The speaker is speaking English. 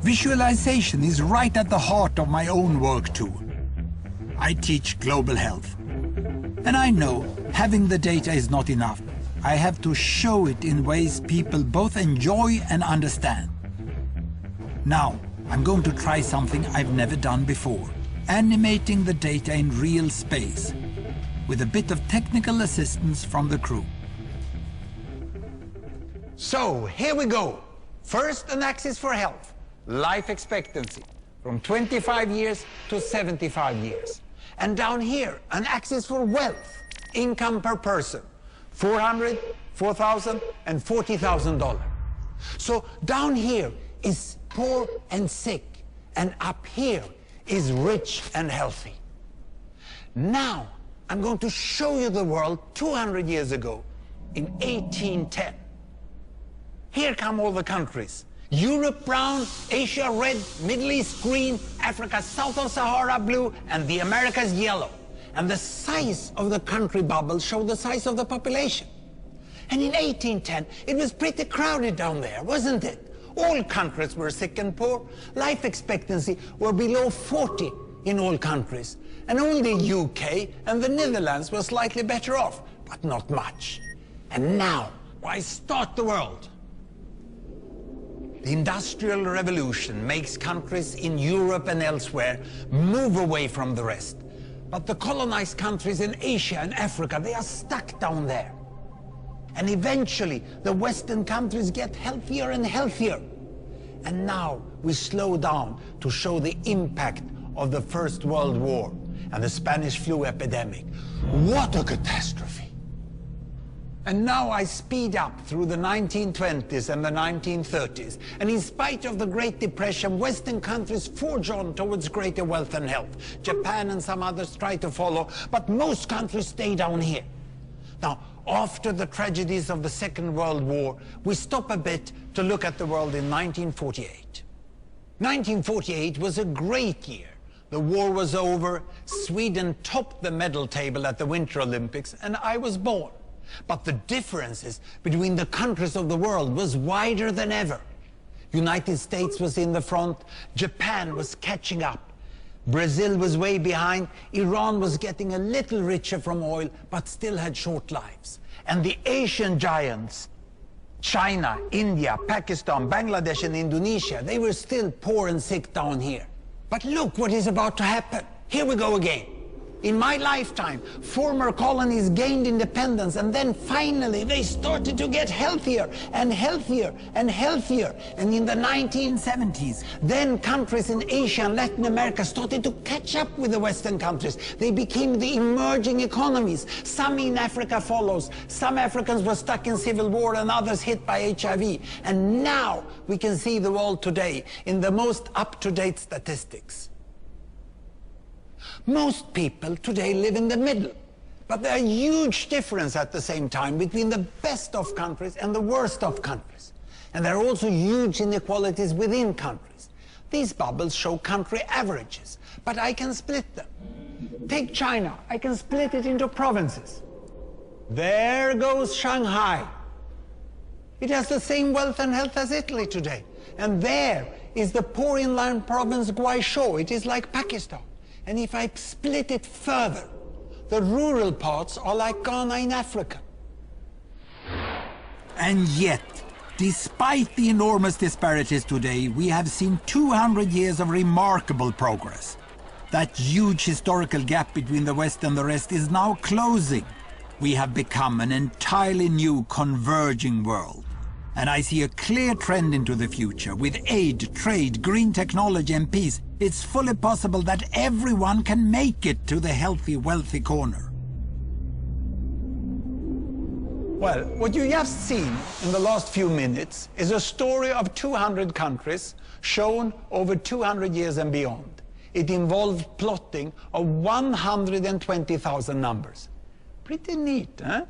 Visualization is right at the heart of my own work too. I teach global health. And I know having the data is not enough. I have to show it in ways people both enjoy and understand. Now, I'm going to try something I've never done before. Animating the data in real space, with a bit of technical assistance from the crew. So, here we go. First, an axis for health. Life expectancy, from 25 years to 75 years. And down here, an axis for wealth, income per person, $400, $4,000, and $40,000. So down here is poor and sick, and up here is rich and healthy. Now, I'm going to show you the world 200 years ago, in 1810. Here come all the countries. Europe brown, Asia red, Middle East green, Africa south of Sahara blue, and the Americas yellow. And the size of the country bubbles show the size of the population. And in 1810, it was pretty crowded down there, wasn't it? All countries were sick and poor. Life expectancy were below 40 in all countries. And only UK and the Netherlands were slightly better off, but not much. And now, why start the world? The Industrial Revolution makes countries in Europe and elsewhere move away from the rest. But the colonized countries in Asia and Africa, they are stuck down there. And eventually, the Western countries get healthier and healthier. And now we slow down to show the impact of the First World War and the Spanish flu epidemic. What a catastrophe! And now I speed up through the 1920s and the 1930s. And in spite of the Great Depression, Western countries forge on towards greater wealth and health. Japan and some others try to follow, but most countries stay down here. Now, after the tragedies of the Second World War, we stop a bit to look at the world in 1948. 1948 was a great year. The war was over, Sweden topped the medal table at the Winter Olympics, and I was born. But the differences between the countries of the world was wider than ever. United States was in the front, Japan was catching up. Brazil was way behind, Iran was getting a little richer from oil, but still had short lives. And the Asian giants, China, India, Pakistan, Bangladesh and Indonesia, they were still poor and sick down here. But look what is about to happen. Here we go again. In my lifetime, former colonies gained independence, and then finally they started to get healthier and healthier and healthier. And in the 1970s, then countries in Asia and Latin America started to catch up with the Western countries. They became the emerging economies. Some in Africa follows. Some Africans were stuck in civil war and others hit by HIV. And now we can see the world today in the most up-to-date statistics. Most people today live in the middle, but there are huge differences at the same time between the best of countries and the worst of countries. And there are also huge inequalities within countries. These bubbles show country averages, but I can split them. Take China, I can split it into provinces. There goes Shanghai. It has the same wealth and health as Italy today. And there is the poor inland province Guizhou. It is like Pakistan. And if I split it further, the rural parts are like Ghana in Africa. And yet, despite the enormous disparities today, we have seen 200 years of remarkable progress. That huge historical gap between the West and the rest is now closing. We have become an entirely new converging world. And I see a clear trend into the future. With aid, trade, green technology and peace, it's fully possible that everyone can make it to the healthy, wealthy corner. Well, what you just seen in the last few minutes is a story of 200 countries shown over 200 years and beyond. It involved plotting of 120,000 numbers. Pretty neat, huh?